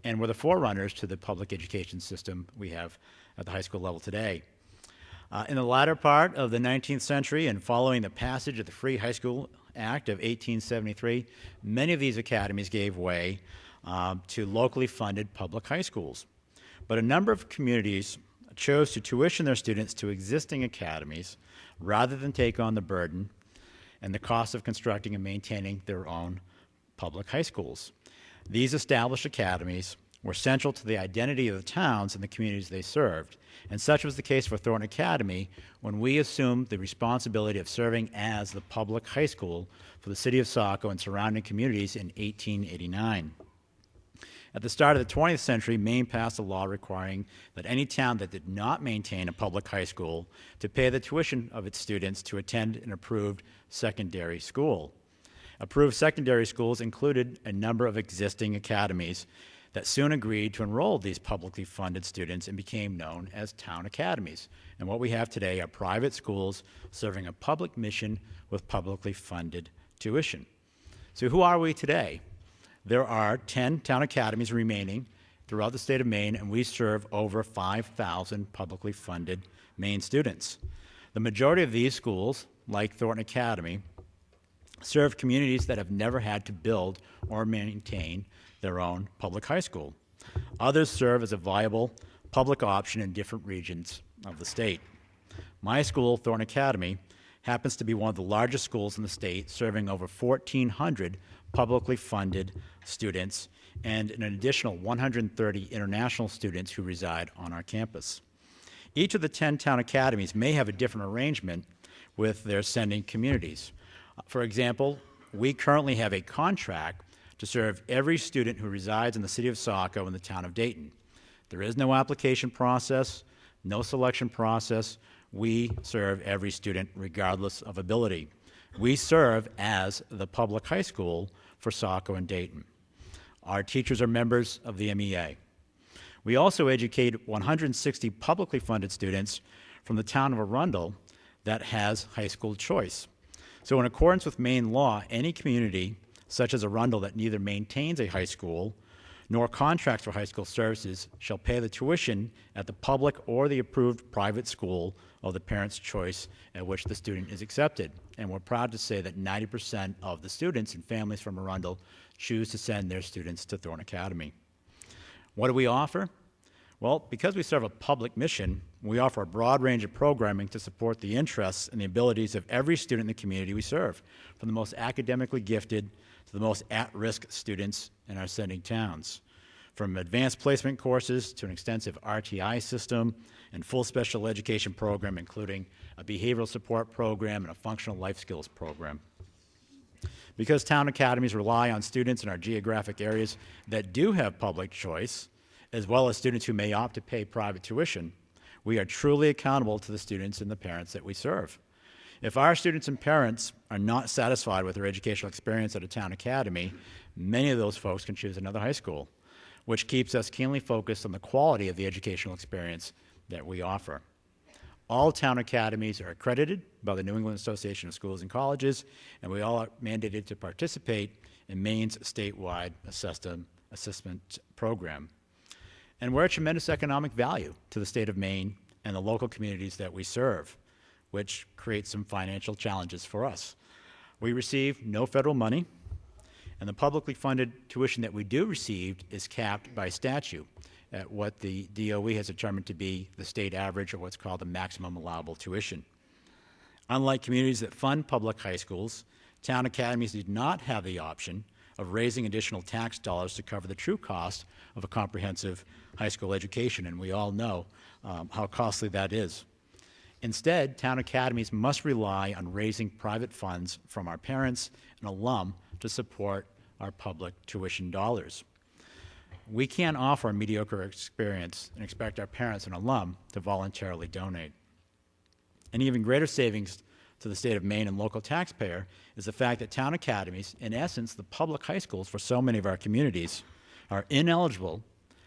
and were the forerunners to the public education system we have at the high school level today. In the latter part of the 19th century and following the passage of the Free High School Act of 1873, many of these academies gave way to locally funded public high schools. But a number of communities chose to tuition their students to existing academies rather than take on the burden and the cost of constructing and maintaining their own public high schools. These established academies were central to the identity of the towns and the communities they served. And such was the case for Thorne Academy when we assumed the responsibility of serving as the public high school for the city of Saco and surrounding communities in 1889. At the start of the 20th century, Maine passed a law requiring that any town that did not maintain a public high school to pay the tuition of its students to attend an approved secondary school. Approved secondary schools included a number of existing academies that soon agreed to enroll these publicly funded students and became known as town academies. And what we have today are private schools serving a public mission with publicly funded tuition. So who are we today? There are 10 town academies remaining throughout the state of Maine, and we serve over 5,000 publicly funded Maine students. The majority of these schools, like Thorne Academy, serve communities that have never had to build or maintain their own public high school. Others serve as a viable public option in different regions of the state. My school, Thorne Academy, happens to be one of the largest schools in the state, serving over 1,400 publicly funded students and an additional 130 international students who reside on our campus. Each of the 10 town academies may have a different arrangement with their sending communities. For example, we currently have a contract to serve every student who resides in the city of Saco and the town of Dayton. There is no application process, no selection process. We serve every student regardless of ability. We serve as the public high school for Saco and Dayton. Our teachers are members of the MEA. We also educate 160 publicly funded students from the town of Arundel that has high school choice. So in accordance with Maine law, any community such as Arundel that neither maintains a high school nor contracts for high school services shall pay the tuition at the public or the approved private school of the parent's choice at which the student is accepted. And we're proud to say that 90% of the students and families from Arundel choose to send their students to Thorne Academy. What do we offer? Well, because we serve a public mission, we offer a broad range of programming to support the interests and the abilities of every student in the community we serve, from the most academically gifted to the most at-risk students in our sending towns. From advanced placement courses to an extensive RTI system and full special education program, including a behavioral support program and a functional life skills program. Because town academies rely on students in our geographic areas that do have public choice, as well as students who may opt to pay private tuition, we are truly accountable to the students and the parents that we serve. If our students and parents are not satisfied with their educational experience at a town academy, many of those folks can choose another high school, which keeps us keenly focused on the quality of the educational experience that we offer. All town academies are accredited by the New England Association of Schools and Colleges, and we all are mandated to participate in Maine's statewide assessment program. And we're a tremendous economic value to the state of Maine and the local communities that we serve, which creates some financial challenges for us. We receive no federal money, and the publicly funded tuition that we do receive is capped by statute at what the DOE has determined to be the state average, or what's called the maximum allowable tuition. Unlike communities that fund public high schools, town academies do not have the option of raising additional tax dollars to cover the true cost of a comprehensive high school education, and we all know how costly that is. Instead, town academies must rely on raising private funds from our parents and alum to support our public tuition dollars. We can't offer a mediocre experience and expect our parents and alum to voluntarily donate. An even greater savings to the state of Maine and local taxpayer is the fact that town academies, in essence the public high schools for so many of our communities, are ineligible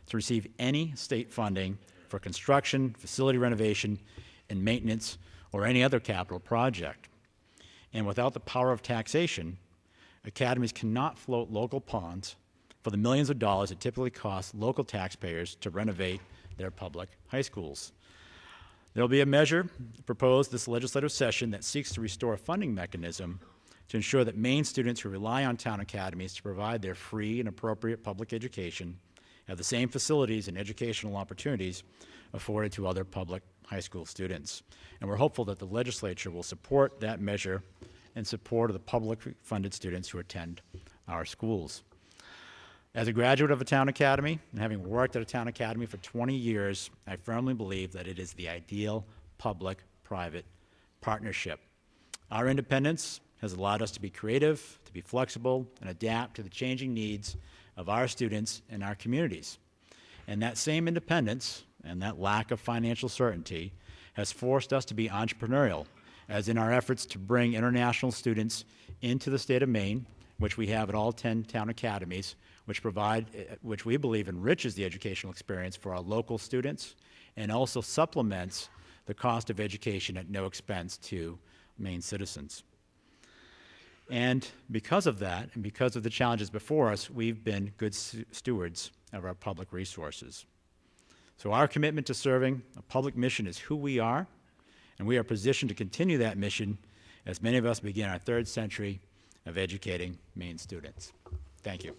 to receive any state funding for construction, facility renovation, and maintenance, or any other capital project. And without the power of taxation, academies cannot float local ponds for the millions of dollars it typically costs local taxpayers to renovate their public high schools. There will be a measure proposed this legislative session that seeks to restore a funding mechanism to ensure that Maine students who rely on town academies to provide their free and appropriate public education have the same facilities and educational opportunities afforded to other public high school students. And we're hopeful that the legislature will support that measure in support of the publicly funded students who attend our schools. As a graduate of a town academy and having worked at a town academy for 20 years, I firmly believe that it is the ideal public-private partnership. Our independence has allowed us to be creative, to be flexible, and adapt to the changing needs of our students and our communities. And that same independence and that lack of financial certainty has forced us to be entrepreneurial, as in our efforts to bring international students into the state of Maine, which we have at all 10 town academies, which we believe enriches the educational experience for our local students and also supplements the cost of education at no expense to Maine citizens. And because of that, and because of the challenges before us, we've been good stewards of our public resources. So our commitment to serving a public mission is who we are, and we are positioned to continue that mission as many of us begin our third century of educating Maine students. Thank you.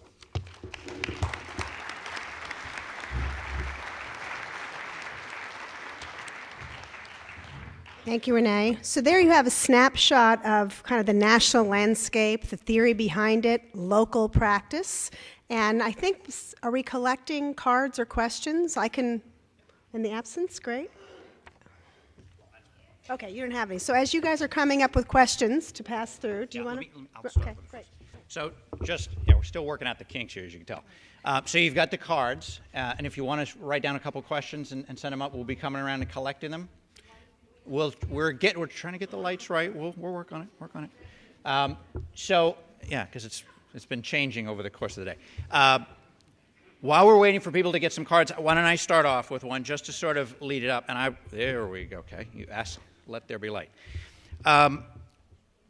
Thank you, Renee. So there you have a snapshot of kind of the national landscape, the theory behind it, local practice. And I think, are we collecting cards or questions? I can, in the absence, great. Okay, you don't have any. So as you guys are coming up with questions to pass through, do you want to? I'll start Okay, with great. So we're still working out the kinks here, as you can tell. So you've got the cards, and if you want to write down a couple questions and send them up, we'll be coming around and collecting them. We're trying to get the lights right. We'll work on it. So yeah, because it's been changing over the course of the day. While we're waiting for people to get some cards, why don't I start off with one just to sort of lead it up? And there we go. Okay, you asked, let there be light.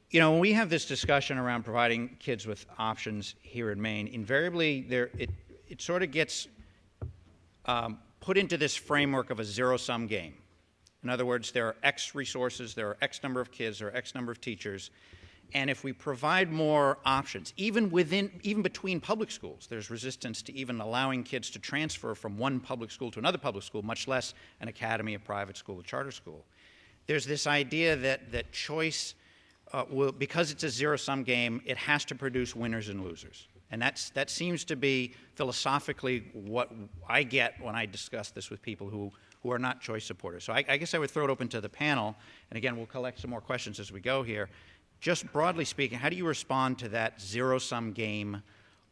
You know, when we have this discussion around providing kids with options here in Maine, invariably it sort of gets put into this framework of a zero-sum game. In other words, there are X resources, there are X number of kids, there are X number of teachers, and if we provide more options, even between public schools, there's resistance to even allowing kids to transfer from one public school to another public school, much less an academy, a private school, a charter school. There's this idea that choice, because it's a zero-sum game, it has to produce winners and losers. And that seems to be philosophically what I get when I discuss this with people who are not choice supporters. So I guess I would throw it open to the panel, and again, we'll collect some more questions as we go here. Just broadly speaking, how do you respond to that zero-sum game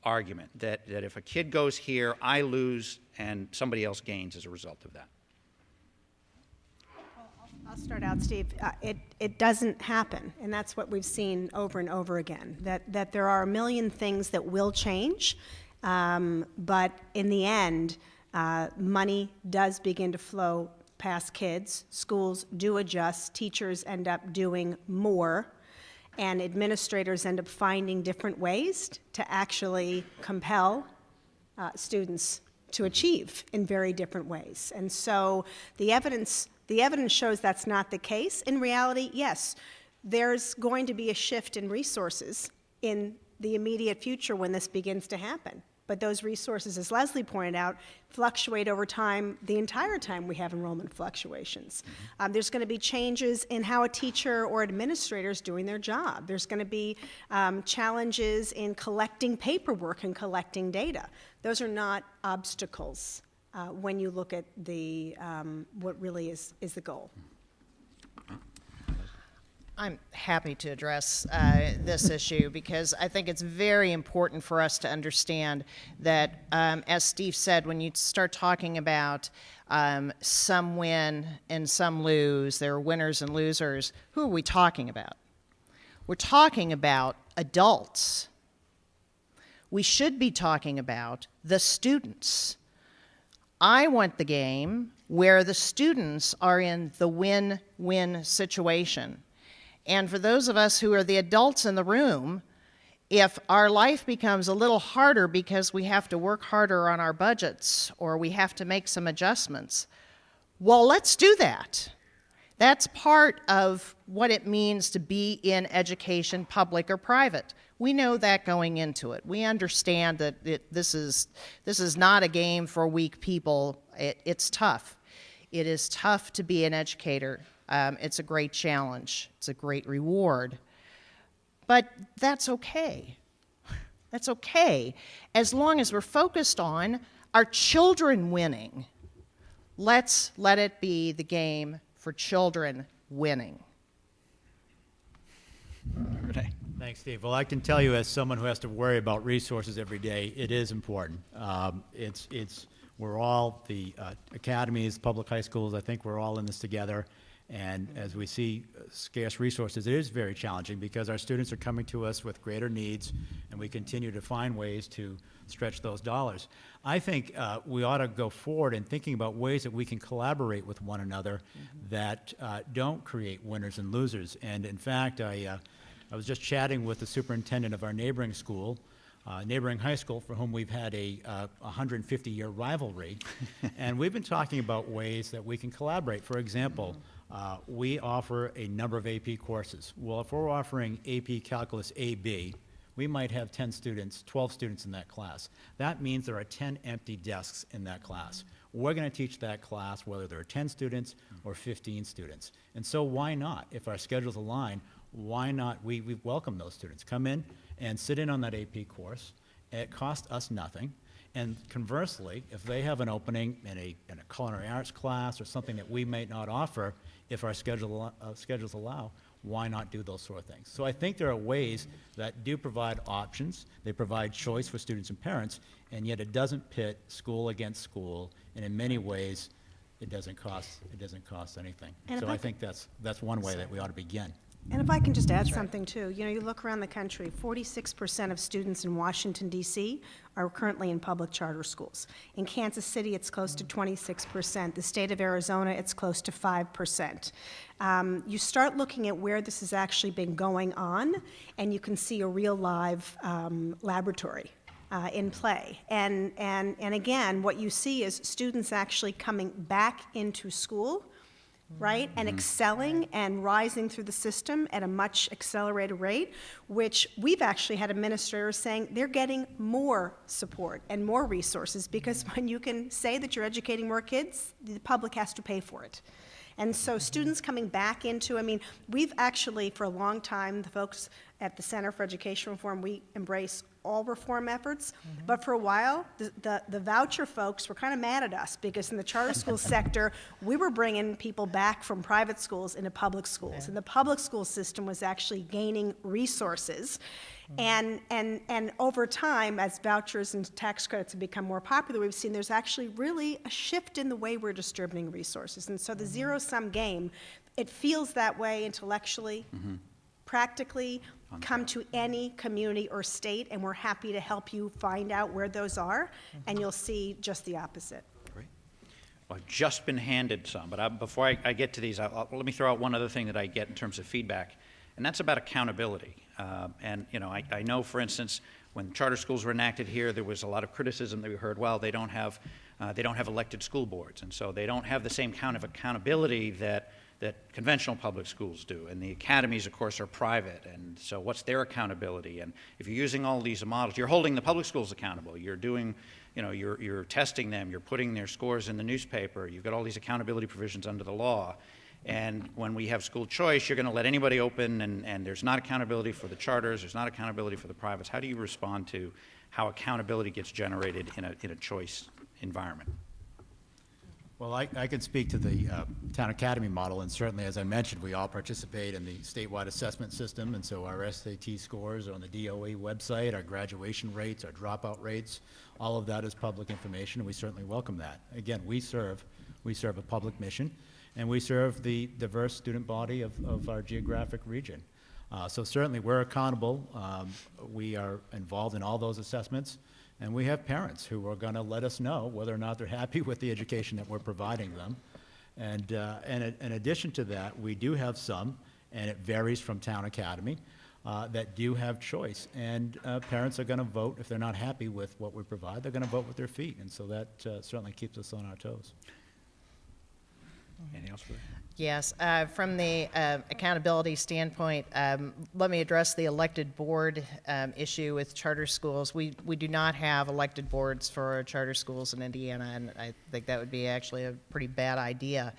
argument, that if a kid goes here, I lose and somebody else gains as a result of that? I'll start out, Steve. It doesn't happen, and that's what we've seen over and over again, that there are a million things that will change, but in the end, money does begin to flow past kids. Schools do adjust. Teachers end up doing more. and administrators end up finding different ways to actually compel students to achieve in very different ways. And so the evidence shows that's not the case. In reality, yes, there's going to be a shift in resources in the immediate future when this begins to happen. But those resources, as Leslie pointed out, fluctuate over time, the entire time we have enrollment fluctuations. There's going to be changes in how a teacher or administrator is doing their job. There's going to be challenges in collecting paperwork and collecting data. Those are not obstacles when you look at the what really is the goal. I'm happy to address this issue because I think it's very important for us to understand that, as Steve said, when you start talking about some win and some lose, there are winners and losers, who are we talking about? We're talking about adults. We should be talking about the students. I want the game where the students are in the win-win situation. And for those of us who are the adults in the room, if our life becomes a little harder because we have to work harder on our budgets or we have to make some adjustments, well, let's do that. That's part of what it means to be in education, public or private. We know that going into it. We understand that this is not a game for weak people. It's tough. It is tough to be an educator. It's a great challenge. It's a great reward. But that's okay. That's okay, as long as we're focused on our children winning. Let's let it be the game for children winning. Renee. Thanks, Steve. Well, I can tell you, as someone who has to worry about resources every day, it is important. We're all the academies, public high schools. I think we're all in this together. And as we see scarce resources, it is very challenging because our students are coming to us with greater needs, and we continue to find ways to stretch those dollars. I think we ought to go forward in thinking about ways that we can collaborate with one another that don't create winners and losers. And in fact, I was just chatting with the superintendent of our neighboring school, neighboring high school, for whom we've had a 150-year rivalry. And we've been talking about ways that we can collaborate. For example, we offer a number of AP courses. Well, if we're offering AP Calculus AB, we might have 10 students, 12 students in that class. That means there are 10 empty desks in that class. We're going to teach that class whether there are 10 students or 15 students. And so why not? If our schedules align, why not? We welcome those students. Come in and sit in on that AP course. It costs us nothing. And conversely, if they have an opening in a culinary arts class or something that we may not offer, if our schedules allow, why not do those sort of things? So I think there are ways that do provide options. They provide choice for students and parents, and yet it doesn't pit school against school. And in many ways, it doesn't cost anything. And so I think that's one way that we ought to begin. And if I can just add something too, you look around the country, 46% of students in Washington, D.C. are currently in public charter schools. In Kansas City, it's close to 26%. The state of Arizona, it's close to 5%. You start looking at where this has actually been going on, and you can see a real live laboratory in play. And again, what you see is students actually coming back into school, right, and excelling and rising through the system at a much accelerated rate, which we've actually had administrators saying they're getting more support and more resources, because when you can say that you're educating more kids, the public has to pay for it. And so students coming back into, we've actually, for a long time, the folks at the Center for Education Reform, we embrace all reform efforts. But for a while, the voucher folks were kind of mad at us, because in the charter school sector, we were bringing people back from private schools into public schools. And the public school system was actually gaining resources. And over time, as vouchers and tax credits have become more popular, we've seen there's actually really a shift in the way we're distributing resources. And so the zero-sum game, it feels that way intellectually, practically. Come to any community or state, and we're happy to help you find out where those are, and you'll see just the opposite. Great. Well, I've just been handed some, but before I get to these, let me throw out one other thing that I get in terms of feedback. and that's about accountability. And you know, I know, for instance, when charter schools were enacted here, there was a lot of criticism that we heard, well, they don't have elected school boards, and so they don't have the same kind of accountability that conventional public schools do. And the academies, of course, are private, and so what's their accountability? And if you're using all these models, you're holding the public schools accountable. You're doing, you know, you're testing them, you're putting their scores in the newspaper, you've got all these accountability provisions under the law. And when we have school choice, you're going to let anybody open, and there's not accountability for the charters, there's not accountability for the privates. How do you respond to how accountability gets generated in a choice environment? Well, I can speak to the town academy model, and certainly, as I mentioned, we all participate in the statewide assessment system, and so our SAT scores are on the DOE website, our graduation rates, our dropout rates, all of that is public information, and we certainly welcome that. Again, we serve a public mission, and we serve the diverse student body of our geographic region. So certainly, we're accountable. We are involved in all those assessments. And we have parents who are going to let us know whether or not they're happy with the education that we're providing them. And in addition to that, we do have some, and it varies from town academy, that do have choice. And parents are going to vote. If they're not happy with what we provide, they're going to vote with their feet. And so that certainly keeps us on our toes. Anything else for that? Yes, from the accountability standpoint, let me address the elected board issue with charter schools. We do not have elected boards for charter schools in Indiana, and I think that would be actually a pretty bad idea.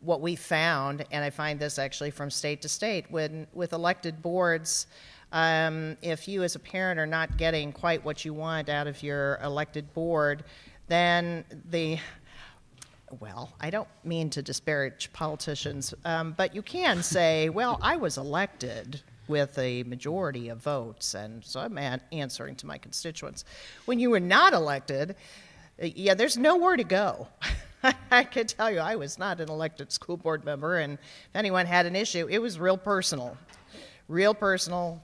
What we found, and I find this actually from state to state, with elected boards, if you as a parent are not getting quite what you want out of your elected board, then well, I don't mean to disparage politicians, but you can say, well, I was elected with a majority of votes, and so I'm answering to my constituents. When you were not elected, yeah, there's nowhere to go. I can tell you, I was not an elected school board member, and if anyone had an issue, it was real personal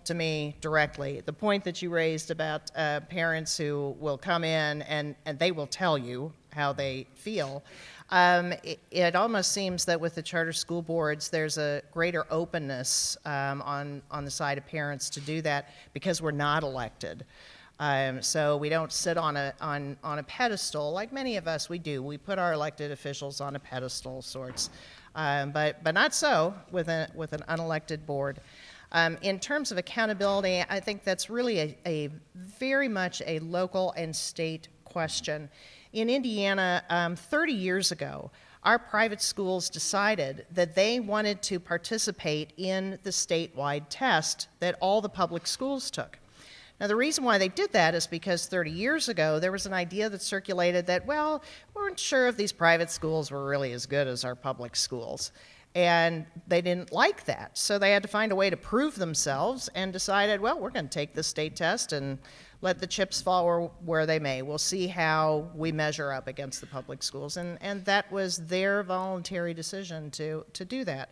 to me directly. The point that you raised about parents who will come in and they will tell you how they feel. It almost seems that with the charter school boards, there's a greater openness on the side of parents to do that because we're not elected. So we don't sit on a pedestal like many of us we do. We put our elected officials on a pedestal sorts, but not so with an unelected board. In terms of accountability, I think that's really a very much a local and state question. In Indiana, 30 years ago, our private schools decided that they wanted to participate in the statewide test that all the public schools took. Now, the reason why they did that is because 30 years ago, there was an idea that circulated that, well, we weren't sure if these private schools were really as good as our public schools. And they didn't like that. So they had to find a way to prove themselves and decided, well, we're going to take the state test and let the chips fall where they may. We'll see how we measure up against the public schools. And that was their voluntary decision to do that.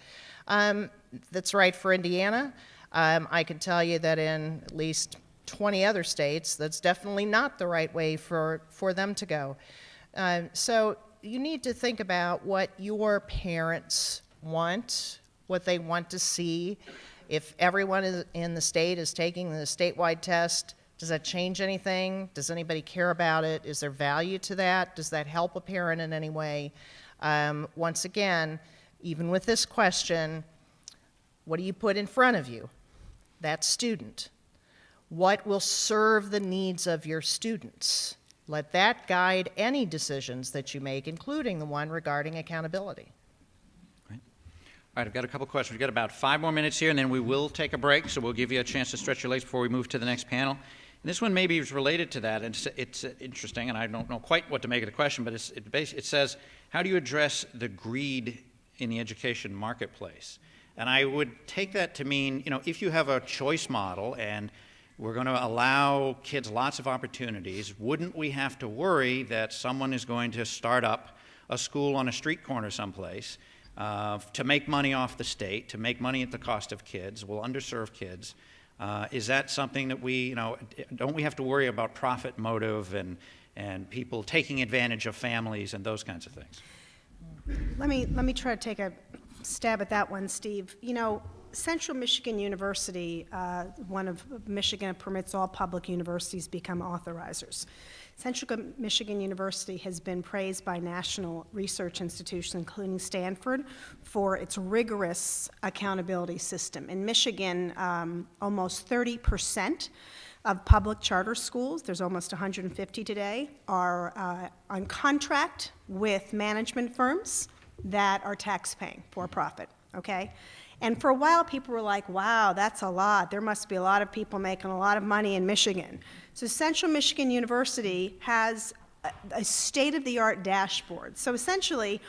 That's right for Indiana. I can tell you that in at least 20 other states, that's definitely not the right way for them to go. So you need to think about what your parents want, what they want to see. If everyone in the state is taking the statewide test, does that change anything? Does anybody care about it? Is there value to that? Does that help a parent in any way? Once again, even with this question, what do you put in front of you? That student. What will serve the needs of your students? Let that guide any decisions that you make, including the one regarding accountability. All right, I've got a couple questions. We've got about 5 more minutes here, and then we will take a break, so we'll give you a chance to stretch your legs before we move to the next panel. And this one maybe is related to that, and it's interesting, and I don't know quite what to make of the question, but it says, how do you address the greed in the education marketplace? And I would take that to mean, you know, if you have a choice model and we're going to allow kids lots of opportunities, wouldn't we have to worry that someone is going to start up a school on a street corner someplace to make money off the state, to make money at the cost of kids, will underserve kids? Is that something that we, you know, don't we have to worry about profit motive and people taking advantage of families and those kinds of things? Let me try to take a stab at that one, Steve. You know, Central Michigan University, one of Michigan, permits all public universities to become authorizers. Central Michigan University has been praised by national research institutions, including Stanford, for its rigorous accountability system. In Michigan, almost 30% of public charter schools, there's almost 150 today, are on contract with management firms that are tax-paying, for-profit, okay? And for a while, people were like, wow, that's a lot. There must be a lot of people making a lot of money in Michigan. So Central Michigan University has a state-of-the-art dashboard. So essentially,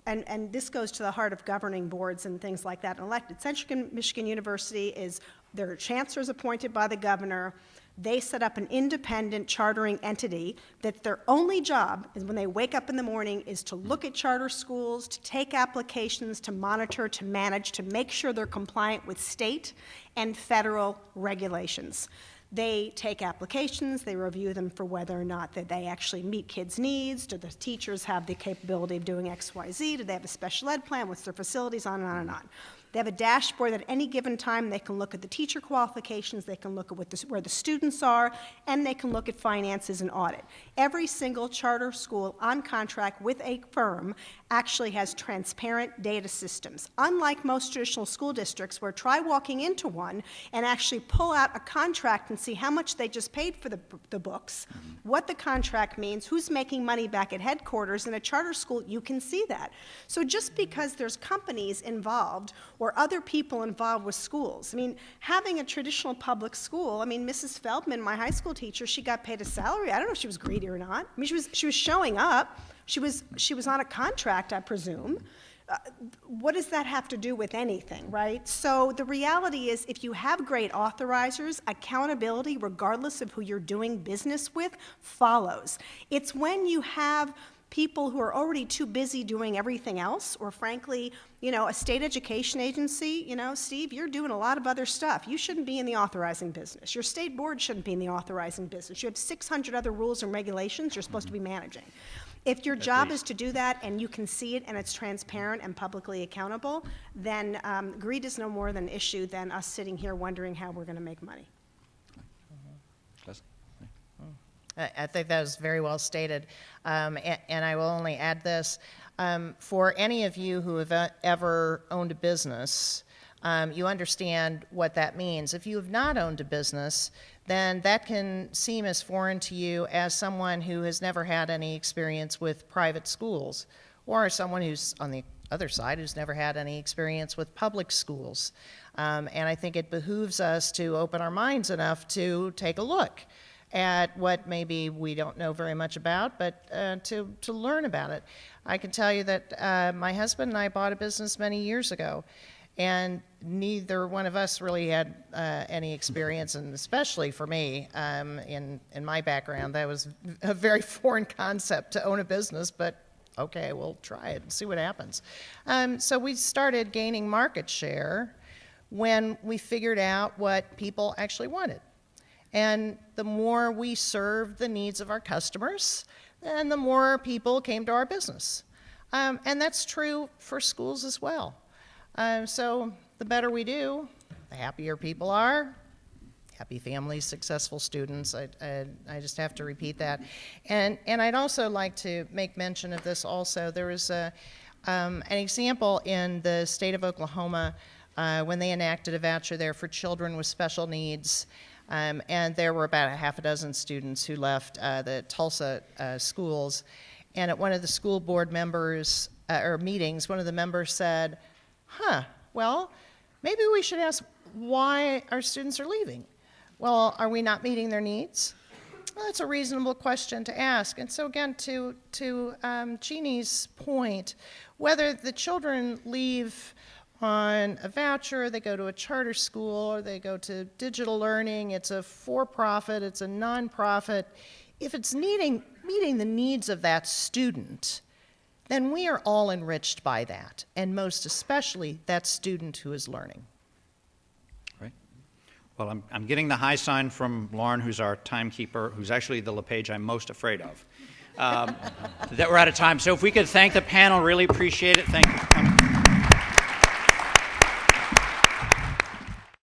and this goes to the heart of governing boards and things like that, elected. Central Michigan University is, there are chancellors appointed by the governor. They set up an independent chartering entity that their only job is, when they wake up in the morning, is to look at charter schools, to take applications, to monitor, to manage, to make sure they're compliant with state and federal regulations. They take applications, they review them for whether or not that they actually meet kids' needs. Do the teachers have the capability of doing X, Y, Z? Do they have a special ed plan? What's their facilities? On and on and on. They have a dashboard that at any given time they can look at the teacher qualifications, they can look at where the students are, and they can look at finances and audit. Every single charter school on contract with a firm actually has transparent data systems. Unlike most traditional school districts, where try walking into one and actually pull out a contract and see how much they just paid for the books, what the contract means, who's making money back at headquarters. In a charter school, you can see that. So just because there's companies involved or other people involved with schools. I mean, having a traditional public school, I mean, Mrs. Feldman, my high school teacher, she got paid a salary. I don't know if she was greedy or not. I mean, she was showing up. She was on a contract, I presume. What does that have to do with anything, right? So the reality is, if you have great authorizers, accountability, regardless of who you're doing business with, follows. It's when you have people who are already too busy doing everything else, or frankly, a state education agency, Steve, you're doing a lot of other stuff. You shouldn't be in the authorizing business. Your state board shouldn't be in the authorizing business. You have 600 other rules and regulations you're supposed to be managing. If your job is to do that and you can see it and it's transparent and publicly accountable, then greed is no more an issue than us sitting here wondering how we're going to make money. I think that was very well stated, and I will only add this. For any of you who have ever owned a business, you understand what that means. If you have not owned a business, then that can seem as foreign to you as someone who has never had any experience with private schools, or someone who's on the other side who's never had any experience with public schools. And I think it behooves us to open our minds enough to take a look at what maybe we don't know very much about, but to learn about it. I can tell you that my husband and I bought a business many years ago, and neither one of us really had any experience, and especially for me, in my background, that was a very foreign concept to own a business, but okay, we'll try it and see what happens. So we started gaining market share when we figured out what people actually wanted. And the more we served the needs of our customers, then the more people came to our business. And that's true for schools as well. So the better we do, the happier people are, happy families, successful students. I just have to repeat that. And I'd also like to make mention of this also. There was an example in the state of Oklahoma when they enacted a voucher there for children with special needs. And there were about a half a dozen students who left the Tulsa schools. And at one of the school board members, or meetings, one of the members said, well, maybe we should ask why our students are leaving. Well, are we not meeting their needs? Well, that's a reasonable question to ask. And so again, to Jeannie's point, whether the children leave on a voucher, they go to a charter school, or they go to digital learning, it's a for-profit, it's a non-profit, if it's meeting the needs of that student, then we are all enriched by that, and most especially that student who is learning. Right. Well, I'm getting the high sign from Lauren, who's our timekeeper, who's actually the LePage I'm most afraid of, that we're out of time. So if we could thank the panel, really appreciate it. Thank you for coming.